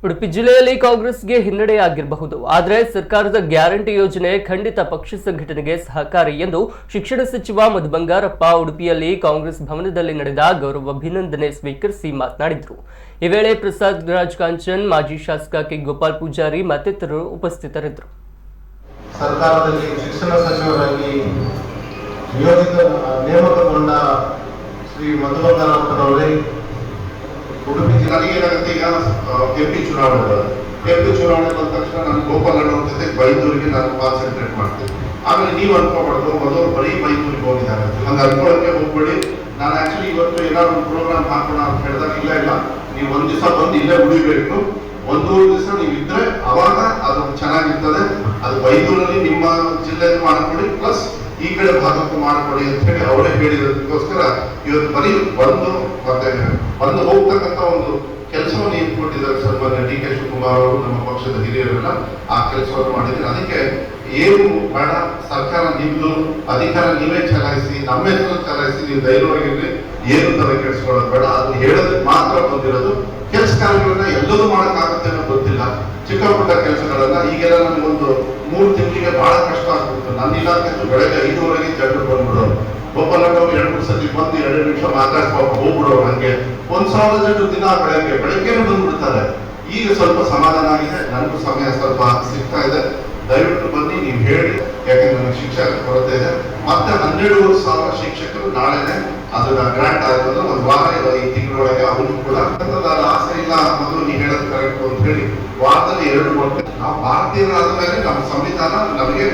ಉಡುಪಿ ಜಿಲ್ಲೆಯಲ್ಲಿ ಕಾಂಗ್ರೆಸ್ಗೆ ಹಿನ್ನಡೆಯಾಗಿರಬಹುದು, ಆದರೆ ಸರ್ಕಾರದ ಗ್ಯಾರಂಟಿ ಯೋಜನೆ ಖಂಡಿತ ಪಕ್ಷ ಸಂಘಟನೆಗೆ ಸಹಕಾರಿ ಎಂದು ಶಿಕ್ಷಣ ಸಚಿವ ಮಧು ಬಂಗಾರಪ್ಪ ಉಡುಪಿಯಲ್ಲಿ ಕಾಂಗ್ರೆಸ್ ಭವನದಲ್ಲಿ ನಡೆದ ಗೌರವ ಅಭಿನಂದನೆ ಸ್ವೀಕರಿಸಿ ಮಾತನಾಡಿದರು. ಈ ವೇಳೆ ಪ್ರಸಾದ್ ರಾಜ್ ಕಾಂಚನ್, ಮಾಜಿ ಶಾಸಕ ಕೆ ಗೋಪಾಲ್ ಪೂಜಾರಿ ಮತ್ತಿತರರು ಉಪಸ್ಥಿತರಿದ್ದರು. ಸರ್ಕಾರದಲ್ಲಿ ಶಿಕ್ಷಣ ಸಚಿವರಾಗಿ ನೇಮಕಗೊಂಡ ಶ್ರೀ ಮಧು ಬಂಗಾರಪ್ಪನವರೇ, ಉಡುಪಿ ಜಿಲ್ಲೆಗೆ ಏನಾಗುತ್ತೆ, ಈಗ ಕೆಪಿ ಚುನಾವಣೆ ಬಂದ ತಕ್ಷಣ ನಾನು ಗೋಪಾಲ್ ಅಣ್ಣ ಜೊತೆ ಬೈದೂರಿಗೆ ನಾನು ಕಾನ್ಸಂಟ್ರೇಟ್ ಮಾಡ್ತೀನಿ. ಆಮೇಲೆ ನೀವು ಅನ್ಕೋಬಾರ್ದು ಮೊದಲು ಬರೀ ಬೈದೂರಿಗೆ ಹೋಗಿದ್ದಾರೆ ಹಂಗೆ ಅನ್ಕೊಳ್ಳೋಕೆ ಹೋಗ್ಬೇಡಿ. ನಾನು ಆಕ್ಚುಲಿ ಇವತ್ತು ಏನಾದ್ರು ಒಂದು ಪ್ರೋಗ್ರಾಮ್ ಹಾಕೋಣ ಅಂತ ಹೇಳಿದಾಗ ಇಲ್ಲ ನೀವು ಒಂದ್ ದಿವಸ ಬಂದು ಇಲ್ಲೇ ಉಳಿಬೇಕು, ಒಂದೂವರೆ ದಿವಸ ನೀವು ಇದ್ರೆ ಅವಾಗ ಅದು ಚೆನ್ನಾಗಿರ್ತದೆ. ಅದು ಬೈದೂರಲ್ಲಿ ನಿಮ್ಮ ಜಿಲ್ಲೆಯಲ್ಲಿ ಮಾಡ್ಕೊಡಿ, ಪ್ಲಸ್ ಈ ಕಡೆ ಭಾಗಕ್ಕೂ ಮಾಡ್ಕೊಡಿ ಅಂತ ಹೇಳಿ ಅವರೇ ಹೇಳಿರೋದಕ್ಕೋಸ್ಕರ ಇವತ್ತು ಬರೀ ಬಂದು ಹೋಗ್ತಕ್ಕಂಥ ಒಂದು ಕೆಲಸವನ್ನು ಏನ್ ಕೊಟ್ಟಿದ್ದಾರೆ ಸನ್ಮಾನ್ಯ ಡಿ ಕೆ ಶಿವಕುಮಾರ್ ಅವರು, ನಮ್ಮ ಪಕ್ಷದ ಹಿರಿಯರೆಲ್ಲ ಆ ಕೆಲಸವನ್ನು ಮಾಡಿದ್ರೆ ಅದಕ್ಕೆ ಏನು ಬೇಡ, ಸರ್ಕಾರ ನಿಮ್ದು, ಅಧಿಕಾರ ನೀವೇ ಚಲಾಯಿಸಿ, ನಮ್ಮ ಹೆಸರು ಚಲಾಯಿಸಿ, ನೀವು ಧೈರ್ಯವಾಗಿರ್ಲಿ, ಏನು ತರ ಕೆಡಿಸ್ಕೊಳ್ಳೋದು ಬೇಡ. ಅದು ಹೇಳೋದಕ್ಕೆ ಮಾತ್ರ ಬಂದಿರೋದು. ಕೆಲಸ ಕಾರ್ಯಗಳನ್ನ ಎಲ್ಲದೂ ಮಾಡಕ್ಕಾಗುತ್ತೆ ಅನ್ನೋ ಗೊತ್ತಿಲ್ಲ. ಚಿಕ್ಕ ಪುಟ್ಟ ಕೆಲಸಗಳನ್ನ ಈಗೆಲ್ಲ ನಮಗೊಂದು 3 ತಿಂಗಳಿಗೆ ಬಹಳ ಕಷ್ಟ ಆಗ್ಬಿಡ್ತು. ನನ್ನ ಇಲಾಖೆ ಬೆಳಗ್ಗೆ 5:30ಗೆ ಜನರು ಬಂದ್ಬಿಡೋರು, ಗೋಪಾಲಣ್ಣ 2-3 ಸತಿ ಬಂದು 2 ನಿಮಿಷ ಮಾತಾಡ್ಸ್ಕೊಂಡು ಹೋಗ್ಬಿಡೋರು. ಹಂಗೆ 1,000 ಜನರು ದಿನ ಬೆಳಗ್ಗೆನೂ ಬಂದ್ಬಿಡ್ತಾರೆ. ಈಗ ಸ್ವಲ್ಪ ಸಮಾಧಾನ ಆಗಿದೆ, ನನಗೂ ಸಮಯ ಸ್ವಲ್ಪ ಸಿಗ್ತಾ ಇದೆ. ದಯವಿಟ್ಟು ಬನ್ನಿ, ನೀವು ಹೇಳಿ, ಯಾಕಂದ್ರೆ ನನಗೆ ಶಿಕ್ಷಕ ಕೊರತೆ ಇದೆ. ಮತ್ತೆ 12,500 ಶಿಕ್ಷಕರು ನಾಳೆನೆ ಅದನ್ನ ಗ್ರಾಂಟ್ ಆಗ್ತದೆ, ಒಂದು ವಾರ ಈ ತಿಂಗಳೊಳಗೆ ಅವರು ಕೂಡ ಆಸೆ ಇಲ್ಲ ಮೊದಲು ನೀವು ಹೇಳೋದು ಕರೆಕ್ಟ್ ಅಂತ ಹೇಳಿ ವಾರದಲ್ಲಿ 2 ಮಕ್ಕಳು ನಾವು ಭಾರತೀಯರಾದ ಮೇಲೆ ನಮ್ಮ ಸಂವಿಧಾನ ನಮಗೆ